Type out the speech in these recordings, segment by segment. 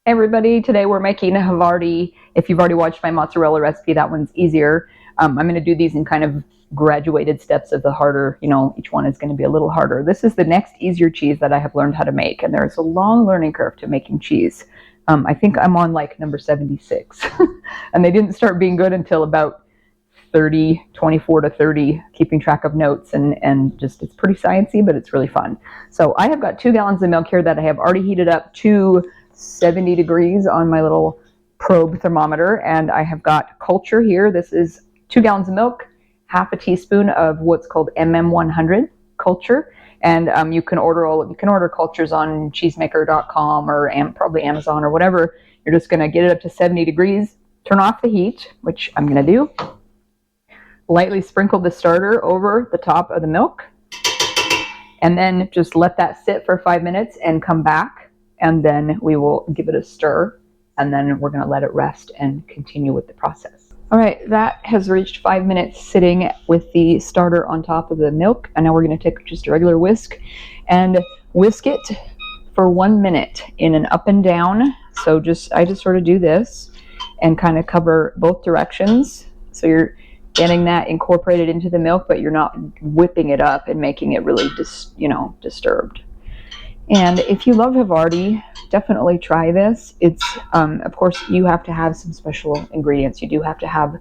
Hey everybody, today we're making a Havarti. If you've already watched my mozzarella recipe, that one's easier. I'm going to do these in kind of graduated steps of the harder, each one is going to be a little harder. This is the next easier cheese that I have learned how to make, and there's a long learning curve to making cheese. I think I'm on like number 76, and they didn't start being good until about 30, 24 to 30, keeping track of notes, and just it's pretty sciencey, but it's really fun. So I have got 2 gallons of milk here that I have already heated up to 70 degrees on my little probe thermometer, and I have got culture here. This is 2 gallons of milk, half a teaspoon of what's called MM100 culture, and you can order cultures on cheesemaker.com or probably Amazon or whatever. You're just going to get it up to 70 degrees, turn off the heat, which I'm going to do, lightly sprinkle the starter over the top of the milk, and then just let that sit for 5 minutes and come back. And then we will give it a stir, and then we're going to let it rest and continue with the process. All right, that has reached 5 minutes sitting with the starter on top of the milk, and now we're going to take just a regular whisk and whisk it for 1 minute in an up and down. So I just sort of do this and kind of cover both directions, so you're getting that incorporated into the milk, but you're not whipping it up and making it really disturbed. And if you love Havarti, definitely try this. It's, of course, you have to have some special ingredients. You do have to have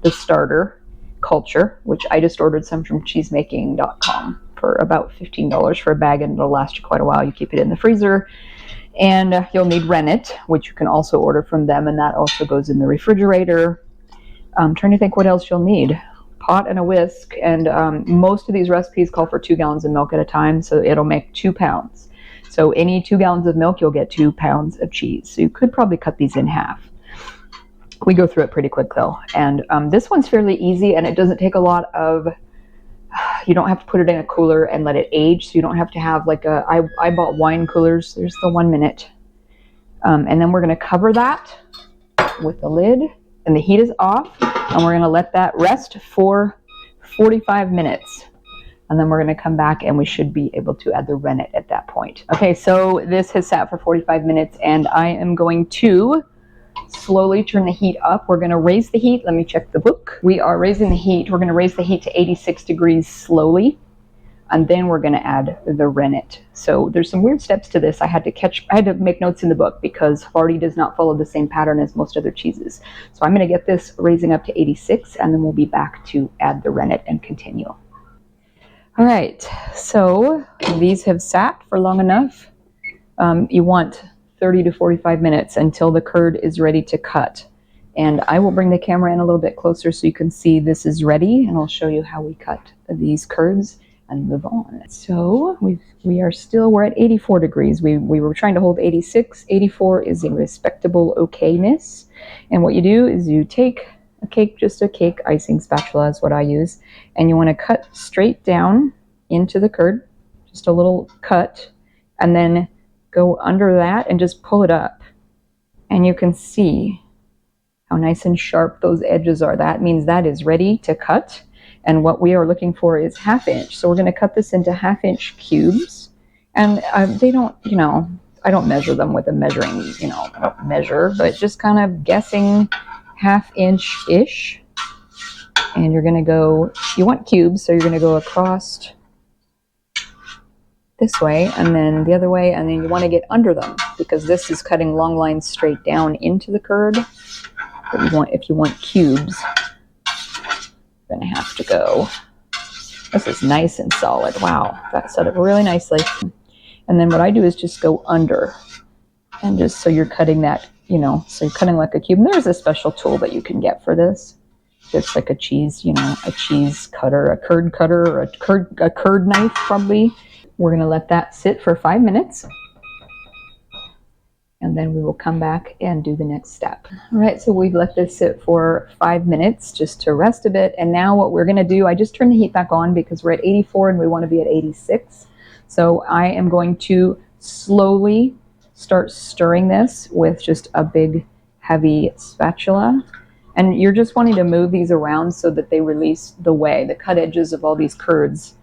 the starter culture, which I just ordered some from cheesemaking.com for about $15 for a bag, and it'll last you quite a while. You keep it in the freezer. And you'll need rennet, which you can also order from them, and that also goes in the refrigerator. I'm trying to think what else you'll need. Pot and a whisk, and most of these recipes call for 2 gallons of milk at a time, so it'll make 2 pounds. So any 2 gallons of milk, you'll get 2 pounds of cheese. So you could probably cut these in half. We go through it pretty quick though. And this one's fairly easy, and it doesn't take a lot of, you don't have to put it in a cooler and let it age. So you don't have to have like I bought wine coolers. There's the 1 minute. And then we're going to cover that with the lid, and the heat is off, and we're going to let that rest for 45 minutes. And then we're going to come back, and we should be able to add the rennet at that point. Okay, so this has sat for 45 minutes, and I am going to slowly turn the heat up. We're going to raise the heat. Let me check the book. We are raising the heat. We're going to raise the heat to 86 degrees slowly, and then we're going to add the rennet. So there's some weird steps to this. I had to make notes in the book because Havarti does not follow the same pattern as most other cheeses. So I'm going to get this raising up to 86, and then we'll be back to add the rennet and continue. All right, so these have sat for long enough. You want 30 to 45 minutes until the curd is ready to cut. And I will bring the camera in a little bit closer so you can see this is ready, and I'll show you how we cut these curds and move on. So we're at 84 degrees. We were trying to hold 86. 84 is a respectable okayness. And what you do is you take just a cake icing spatula is what I use, and you want to cut straight down into the curd, just a little cut, and then go under that and just pull it up, and you can see how nice and sharp those edges are. That means that is ready to cut, and what we are looking for is 1/2 inch. So we're going to cut this into 1/2 inch cubes, and they don't, I don't measure them with a measuring, I don't measure, but just kind of guessing 1/2 inch-ish. And you're going to go, you want cubes, so you're going to go across this way and then the other way, and then you want to get under them because this is cutting long lines straight down into the curd. But if you want cubes, you're going to have to go. This is nice and solid. Wow, that set up really nicely. And then what I do is just go under, and just so you're cutting that, so you're cutting like a cube. And there's a special tool that you can get for this. Just like a cheese, a cheese cutter, a curd cutter, or a curd knife probably. We're going to let that sit for 5 minutes, and then we will come back and do the next step. All right, so we've let this sit for 5 minutes just to rest a bit. And now what we're going to do, I just turned the heat back on because we're at 84 and we want to be at 86. So I am going to slowly start stirring this with just a big heavy spatula. And you're just wanting to move these around so that they release the whey, the cut edges of all these curds.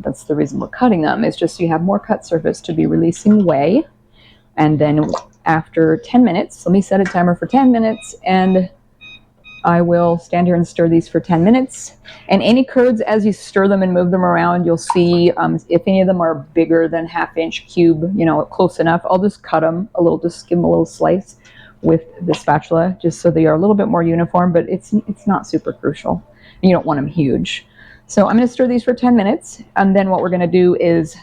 That's the reason we're cutting them, is just so you have more cut surface to be releasing whey. And then after 10 minutes. Let me set a timer for 10 minutes, and I will stand here and stir these for 10 minutes. And any curds, as you stir them and move them around, you'll see if any of them are bigger than 1/2 inch cube, you know, close enough, I'll just cut them a little, just give them a little slice with the spatula, just so they are a little bit more uniform, but it's not super crucial. You don't want them huge. So I'm going to stir these for 10 minutes, and then what we're going to do is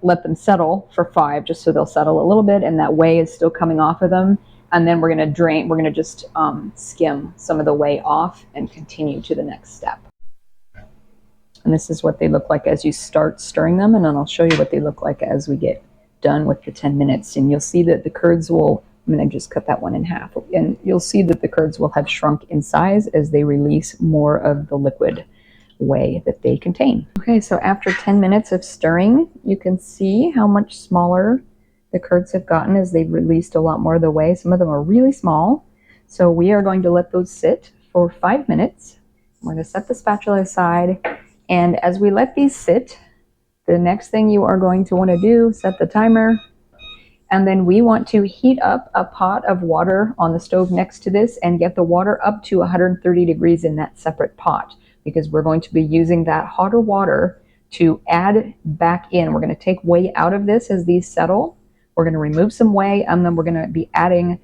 let them settle for 5, just so they'll settle a little bit, and that whey is still coming off of them. And then we're going to drain, we're going to just skim some of the whey off and continue to the next step. And this is what they look like as you start stirring them, and then I'll show you what they look like as we get done with the 10 minutes. And you'll see that the curds will, I'm going to just cut that one in half, and you'll see that the curds will have shrunk in size as they release more of the liquid whey that they contain. Okay, so after 10 minutes of stirring, you can see how much smaller the curds have gotten as they've released a lot more of the whey. Some of them are really small. So we are going to let those sit for 5 minutes. We're going to set the spatula aside. And as we let these sit, the next thing you are going to want to do, set the timer. And then we want to heat up a pot of water on the stove next to this and get the water up to 130 degrees in that separate pot, because we're going to be using that hotter water to add back in. We're going to take whey out of this as these settle. We're going to remove some whey, and then we're going to be adding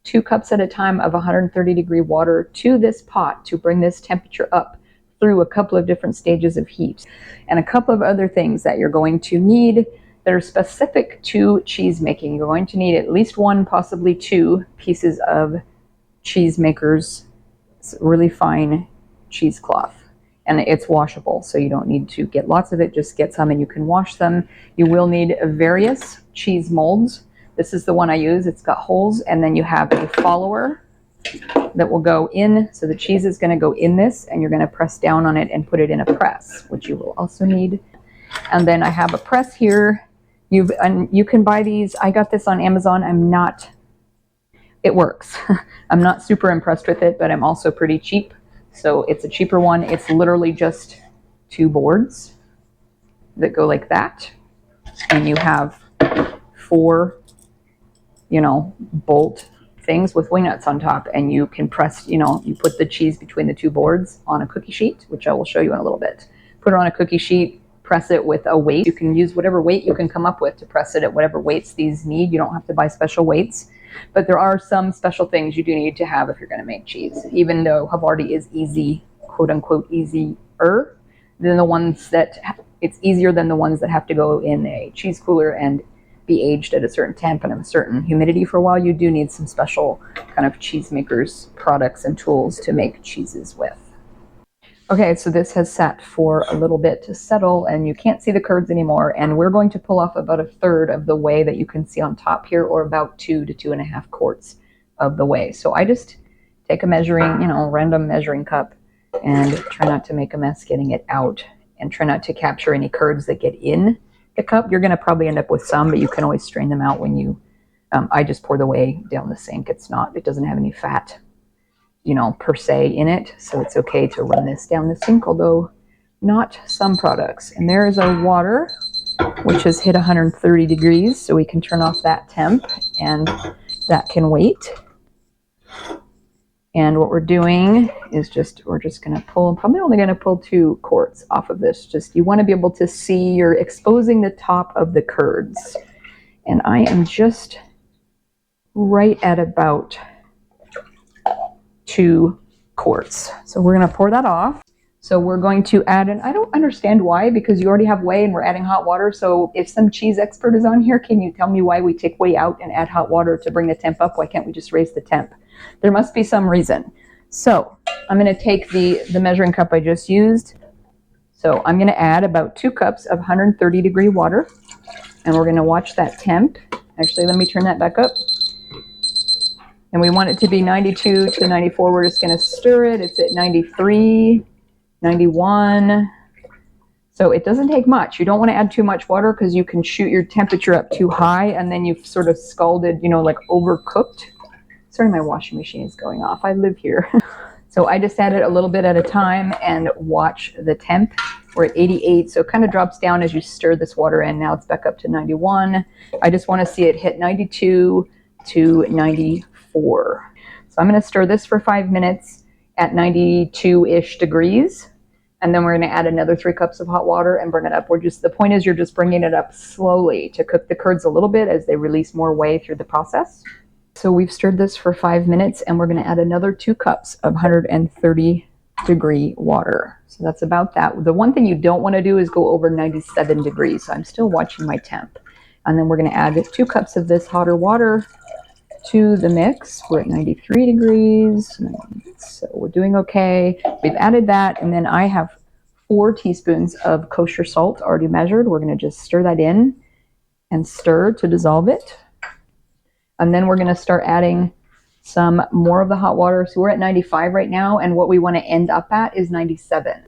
2 cups at a time of 130 degree water to this pot to bring this temperature up through a couple of different stages of heat. And a couple of other things that you're going to need that are specific to cheese making. You're going to need at least 1, possibly 2 pieces of Cheesemaker's really fine cheesecloth. And it's washable, so you don't need to get lots of it, just get some and you can wash them. You will need various cheese molds. This is the one I use. It's got holes, and then you have a follower that will go in. So the cheese is going to go in this, and you're going to press down on it and put it in a press, which you will also need. And then I have a press here. You can buy these. I got this on Amazon. It works. I'm not super impressed with it, but I'm also pretty cheap. So it's a cheaper one. It's literally just 2 boards that go like that. And you have 4, bolt things with wing nuts on top. And you can press, you put the cheese between the 2 boards on a cookie sheet, which I will show you in a little bit. Put it on a cookie sheet, press it with a weight. You can use whatever weight you can come up with to press it at whatever weights these need. You don't have to buy special weights. But there are some special things you do need to have if you're going to make cheese. Even though Havarti is easy, quote unquote, easier than the ones that, it's easier than the ones that have to go in a cheese cooler and be aged at a certain temp and a certain humidity for a while. You do need some special kind of cheesemakers products and tools to make cheeses with. Okay, so this has sat for a little bit to settle, and you can't see the curds anymore, and we're going to pull off about 1/3 of the whey that you can see on top here, or about 2 to 2.5 quarts of the whey. So I just take a measuring, random measuring cup and try not to make a mess getting it out, and try not to capture any curds that get in the cup. You're going to probably end up with some, but you can always strain them out when you, I just pour the whey down the sink. It doesn't have any fat, per se in it. So it's okay to run this down the sink, although not some products. And there is our water, which has hit 130 degrees. So we can turn off that temp, and that can wait. And what we're doing is we're just going to pull, probably only going to pull 2 quarts off of this. You want to be able to see, you're exposing the top of the curds. And I am just right at about 2 quarts. So we're going to pour that off. So we're going to add, and I don't understand why, because you already have whey and we're adding hot water. So if some cheese expert is on here, can you tell me why we take whey out and add hot water to bring the temp up? Why can't we just raise the temp? There must be some reason. So I'm going to take the measuring cup I just used. So I'm going to add about 2 cups of 130 degree water, and we're going to watch that temp. Actually, let me turn that back up. And we want it to be 92 to 94. We're just going to stir it. It's at 93, 91. So it doesn't take much. You don't want to add too much water, because you can shoot your temperature up too high, and then you've sort of scalded, like overcooked. Sorry, my washing machine is going off. I live here. So I just add it a little bit at a time and watch the temp We're at 88, so it kind of drops down as you stir this water in. Now it's back up to 91. I just want to see it hit 92 to 94. So I'm going to stir this for 5 minutes at 92-ish degrees. And then we're going to add another 3 cups of hot water and bring it up. The point is you're just bringing it up slowly to cook the curds a little bit as they release more whey through the process. So we've stirred this for 5 minutes, and we're going to add another 2 cups of 130-degree water. So that's about that. The one thing you don't want to do is go over 97 degrees. So I'm still watching my temp. And then we're going to add 2 cups of this hotter water to the mix. We're at 93 degrees, so we're doing okay. We've added that, and then I have 4 teaspoons of kosher salt already measured. We're going to just stir that in and stir to dissolve it. And then we're going to start adding some more of the hot water. So we're at 95 right now, and what we want to end up at is 97.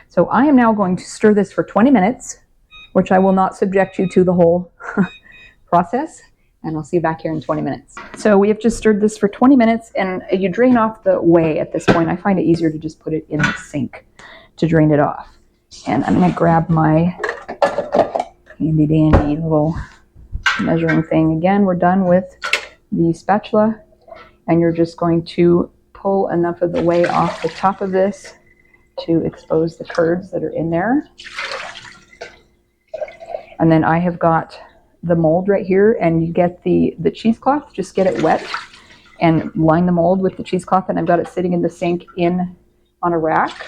So I am now going to stir this for 20 minutes, which I will not subject you to the whole process. And I'll see you back here in 20 minutes. So we have just stirred this for 20 minutes, and you drain off the whey at this point. I find it easier to just put it in the sink to drain it off. And I'm going to grab my handy dandy little measuring thing. Again, we're done with the spatula, and you're just going to pull enough of the whey off the top of this to expose the curds that are in there. And then I have got the mold right here, and you get the cheesecloth, just get it wet and line the mold with the cheesecloth, and I've got it sitting in the sink on a rack.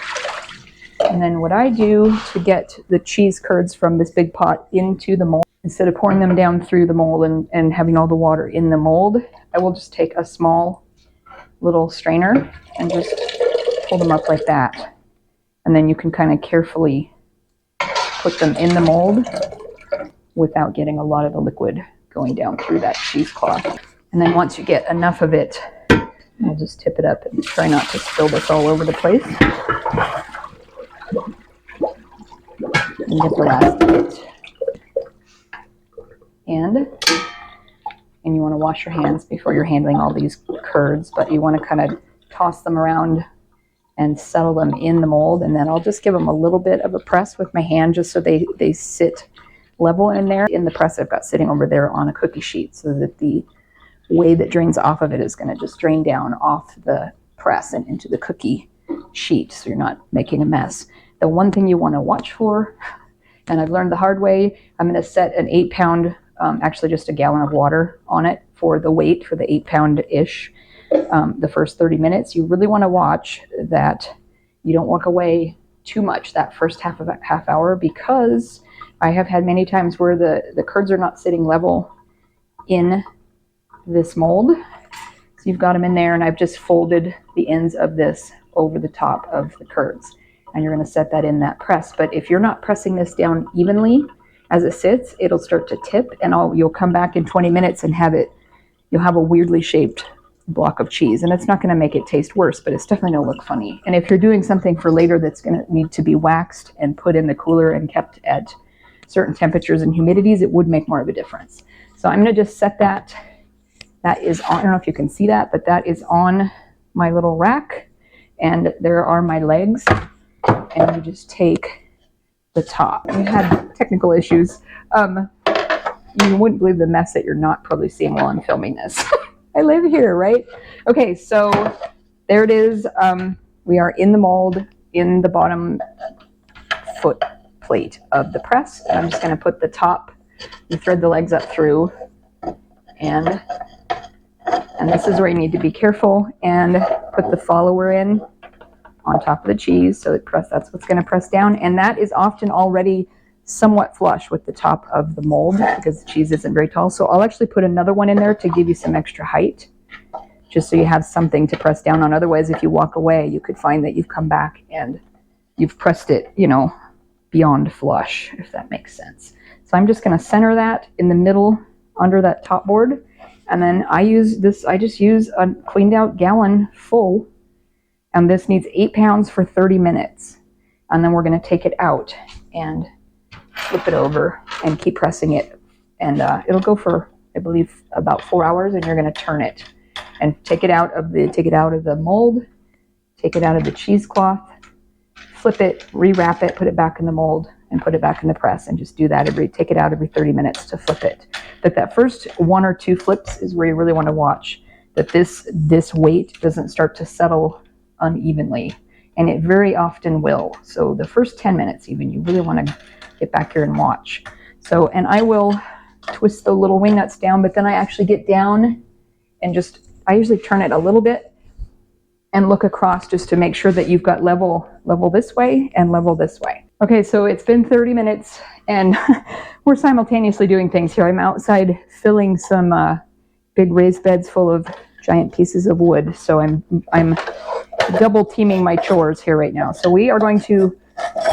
And then what I do to get the cheese curds from this big pot into the mold, instead of pouring them down through the mold and having all the water in the mold, I will just take a small little strainer and just pull them up like that. And then you can kind of carefully put them in the mold without getting a lot of the liquid going down through that cheesecloth. And then once you get enough of it, I'll just tip it up and try not to spill this all over the place. And get the last of it. And you want to wash your hands before you're handling all these curds, but you want to kind of toss them around and settle them in the mold. And then I'll just give them a little bit of a press with my hand just so they sit level in there. In the press I've got sitting over there on a cookie sheet, so that the whey that drains off of it is going to just drain down off the press and into the cookie sheet, so you're not making a mess. The one thing you want to watch for, and I've learned the hard way, I'm going to set an 8-pound, actually just a gallon of water on it for the weight, for the 8-pound-ish, the first 30 minutes. You really want to watch that you don't walk away too much that first half hour, because I have had many times where the curds are not sitting level in this mold. So you've got them in there, and I've just folded the ends of this over the top of the curds. And you're going to set that in that press. But if you're not pressing this down evenly as it sits, it'll start to tip, and you'll come back in 20 minutes and you'll have a weirdly shaped block of cheese. And it's not going to make it taste worse, but it's definitely going to look funny. And if you're doing something for later that's going to need to be waxed and put in the cooler and kept at certain temperatures and humidities, it would make more of a difference. So I'm going to just set that. That is on, I don't know if you can see that, but that is on my little rack. And there are my legs. And you just take the top. We had technical issues. You wouldn't believe the mess that you're not probably seeing while I'm filming this. I live here, right? Okay, so there it is. We are in the mold, in the bottom foot plate of the press. And I'm just going to put the top, you thread the legs up through, and this is where you need to be careful and put the follower in on top of the cheese, so that's what's going to press down, and that is often already somewhat flush with the top of the mold because the cheese isn't very tall. So I'll actually put another one in there to give you some extra height, just so you have something to press down on. Otherwise, if you walk away, you could find that you've come back and you've pressed it, beyond flush, if that makes sense. So I'm just going to center that in the middle under that top board, and then I just use a cleaned out gallon full. And this needs 8 pounds for 30 minutes. And then we're going to take it out and flip it over and keep pressing it. And it'll go for, I believe, about 4 hours. And you're going to turn it and take it out of the mold, take it out of the cheesecloth, flip it, rewrap it, put it back in the mold, and put it back in the press, and just do that take it out every 30 minutes to flip it. That first 1 or 2 flips is where you really want to watch that this weight doesn't start to settle unevenly, and it very often will. So the first 10 minutes even, you really want to get back here and watch. So, and I will twist the little wing nuts down, but then I actually get down and I usually turn it a little bit and look across just to make sure that you've got level this way and level this way. Okay, so it's been 30 minutes and we're simultaneously doing things here. I'm outside filling some big raised beds full of giant pieces of wood. So I'm double teaming my chores here right now. So we are going to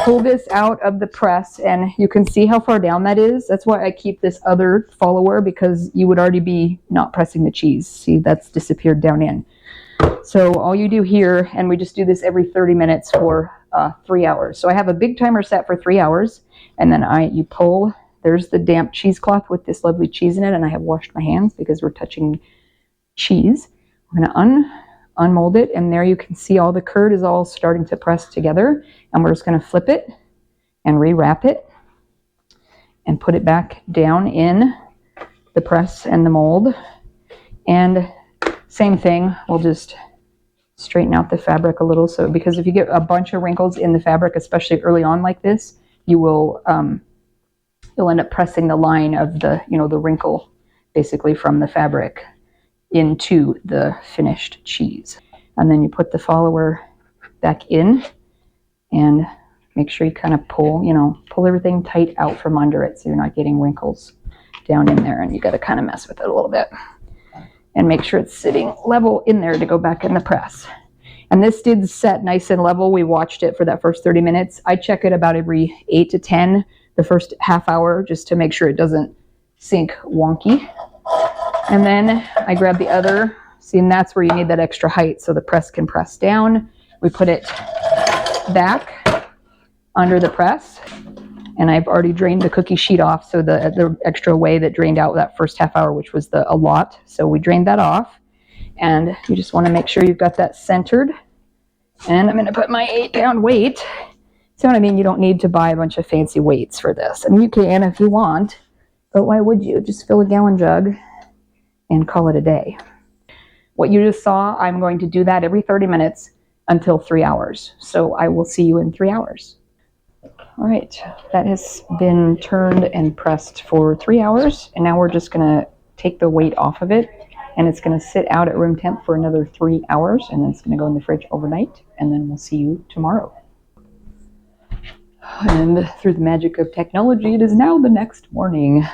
pull this out of the press, and you can see how far down that is. That's why I keep this other follower, because you would already be not pressing the cheese. See, that's disappeared down in. So all you do here, and we just do this every 30 minutes for 3 hours. So I have a big timer set for 3 hours, and then you pull, there's the damp cheesecloth with this lovely cheese in it, and I have washed my hands because we're touching cheese. We're going to unmold it, and there you can see all the curd is all starting to press together, and we're just going to flip it and rewrap it and put it back down in the press and the mold. And same thing, we'll just straighten out the fabric a little, so because if you get a bunch of wrinkles in the fabric, especially early on like this, you will you'll end up pressing the line of the the wrinkle basically from the fabric into the finished cheese. And then you put the follower back in and make sure you kind of pull everything tight out from under it so you're not getting wrinkles down in there, and you got to kind of mess with it a little bit and make sure it's sitting level in there to go back in the press. And this did set nice and level. We watched it for that first 30 minutes. I check it about every 8 to 10 the first half hour just to make sure it doesn't sink wonky. And then I grab the other, see, and that's where you need that extra height so the press can press down. We put it back under the press, and I've already drained the cookie sheet off, so the extra whey that drained out that first half hour, which was a lot, so we drained that off. And you just want to make sure you've got that centered. And I'm going to put my 8-pound weight. See what I mean? You don't need to buy a bunch of fancy weights for this. I mean, you can if you want, but why would you? Just fill a gallon jug and call it a day. What you just saw, I'm going to do that every 30 minutes until 3 hours. So I will see you in 3 hours. All right, that has been turned and pressed for 3 hours, and now we're just going to take the weight off of it, and it's going to sit out at room temp for another 3 hours, and then it's going to go in the fridge overnight, and then we'll see you tomorrow. And through the magic of technology, it is now the next morning.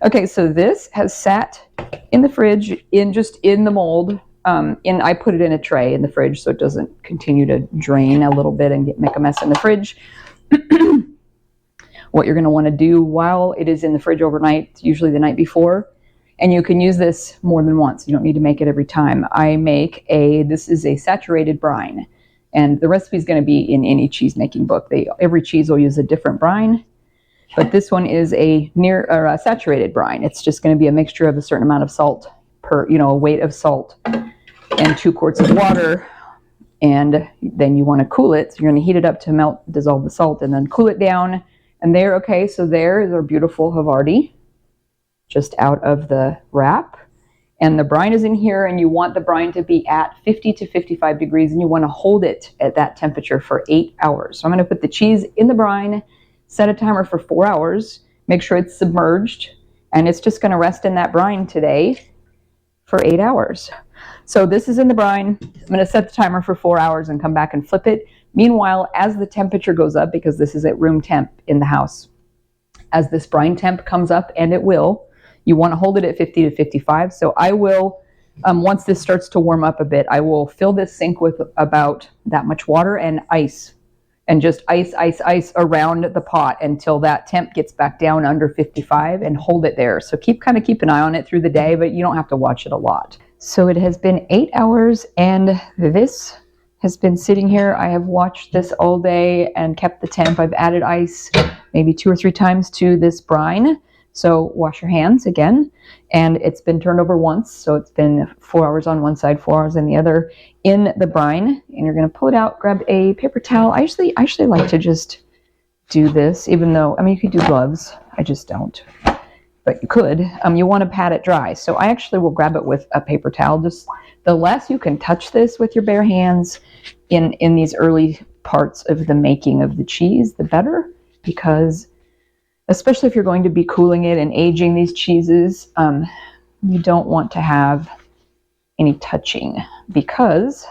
Okay, so this has sat in the fridge, just in the mold. I put it in a tray in the fridge so it doesn't continue to drain a little bit and make a mess in the fridge. What you're going to want to do while it is in the fridge overnight, usually the night before, and you can use this more than once. You don't need to make it every time. This is a saturated brine. And the recipe is going to be in any cheese making book. Every cheese will use a different brine, but this one is a saturated brine. It's just going to be a mixture of a certain amount of salt a weight of salt and 2 quarts of water. And then you want to cool it. So you're going to heat it up to melt, dissolve the salt, and then cool it down. And there is our beautiful Havarti just out of the wrap. And the brine is in here, and you want the brine to be at 50 to 55 degrees, and you want to hold it at that temperature for 8 hours. So I'm going to put the cheese in the brine, set a timer for 4 hours, make sure it's submerged, and it's just going to rest in that brine today for 8 hours. So this is in the brine. I'm going to set the timer for 4 hours and come back and flip it. Meanwhile, as the temperature goes up, because this is at room temp in the house, as this brine temp comes up, and it will, you want to hold it at 50 to 55. So I will, once this starts to warm up a bit, I will fill this sink with about that much water and ice. And just ice around the pot until that temp gets back down under 55, and hold it there. So keep an eye on it through the day, but you don't have to watch it a lot. So it has been 8 hours, and this has been sitting here. I have watched this all day and kept the temp. I've added ice maybe 2 or 3 times to this brine. So wash your hands again, and it's been turned over once, so it's been 4 hours on one side, 4 hours on the other in the brine. And you're going to pull it out, grab a paper towel. I actually like to just do this, even though, I mean, you could do gloves. I just don't, but you could. You want to pat it dry. So I actually will grab it with a paper towel. Just the less you can touch this with your bare hands in these early parts of the making of the cheese, the better, because especially if you're going to be cooling it and aging these cheeses, you don't want to have any touching, because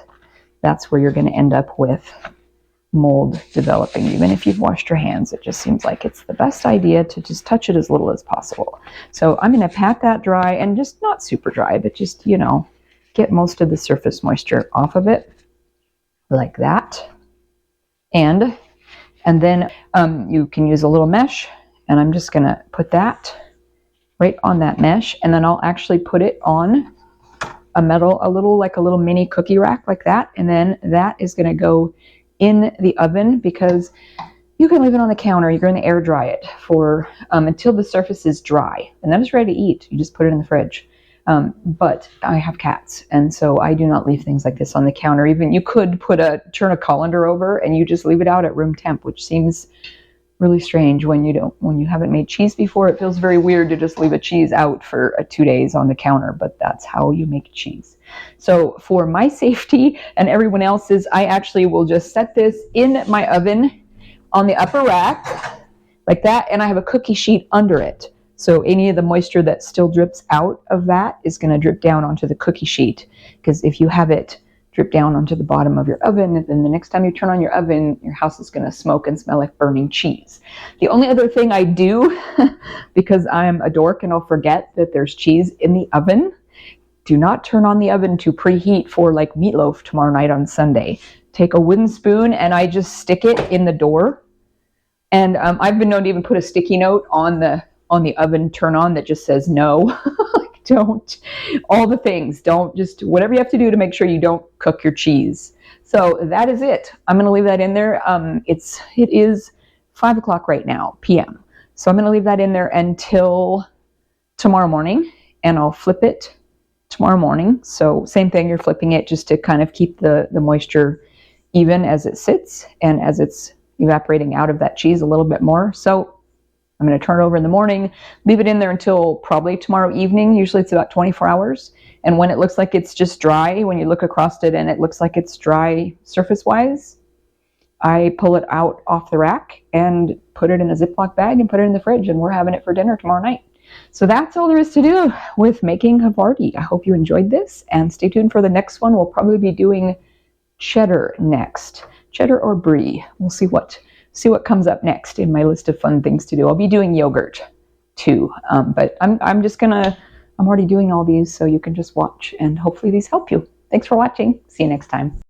that's where you're going to end up with mold developing. Even if you've washed your hands, it just seems like it's the best idea to just touch it as little as possible. So I'm going to pat that dry, and just not super dry, but just, you know, get most of the surface moisture off of it like that. And then you can use a little mesh, and I'm just going to put that right on that mesh, and then I'll actually put it on a little mini cookie rack like that, and then that is going to go in the oven, because you can leave it on the counter. You're going to air dry it for until the surface is dry, and then it's ready to eat. You just put it in the fridge. But I have cats, and so I do not leave things like this on the counter. Even you could turn a colander over and you just leave it out at room temp, which seems really strange when you haven't made cheese before. It feels very weird to just leave a cheese out for 2 days on the counter, but that's how you make cheese. So for my safety and everyone else's, I actually will just set this in my oven on the upper rack like that, and I have a cookie sheet under it. So any of the moisture that still drips out of that is going to drip down onto the cookie sheet, because if you have it drip down onto the bottom of your oven, then the next time you turn on your oven, your house is going to smoke and smell like burning cheese. The only other thing I do, because I'm a dork and I'll forget that there's cheese in the oven, do not turn on the oven to preheat for like meatloaf tomorrow night on Sunday. Take a wooden spoon and I just stick it in the door. And I've been known to even put a sticky note on the oven turn on that just says no. Don't, all the things, don't, just whatever you have to do to make sure you don't cook your cheese. So that is it. I'm going to leave that in there. It is 5 o'clock right now, p.m. So I'm going to leave that in there until tomorrow morning, and I'll flip it tomorrow morning. So same thing, you're flipping it just to kind of keep the moisture even as it sits and as it's evaporating out of that cheese a little bit more. So I'm going to turn it over in the morning, leave it in there until probably tomorrow evening. Usually it's about 24 hours. And when it looks like it's just dry, when you look across it and it looks like it's dry surface-wise, I pull it out off the rack and put it in a Ziploc bag and put it in the fridge, and we're having it for dinner tomorrow night. So that's all there is to do with making Havarti. I hope you enjoyed this, and stay tuned for the next one. We'll probably be doing cheddar next. Cheddar or brie. We'll see what comes up next in my list of fun things to do. I'll be doing yogurt too, but I'm already doing all these, so you can just watch, and hopefully these help you. Thanks for watching. See you next time.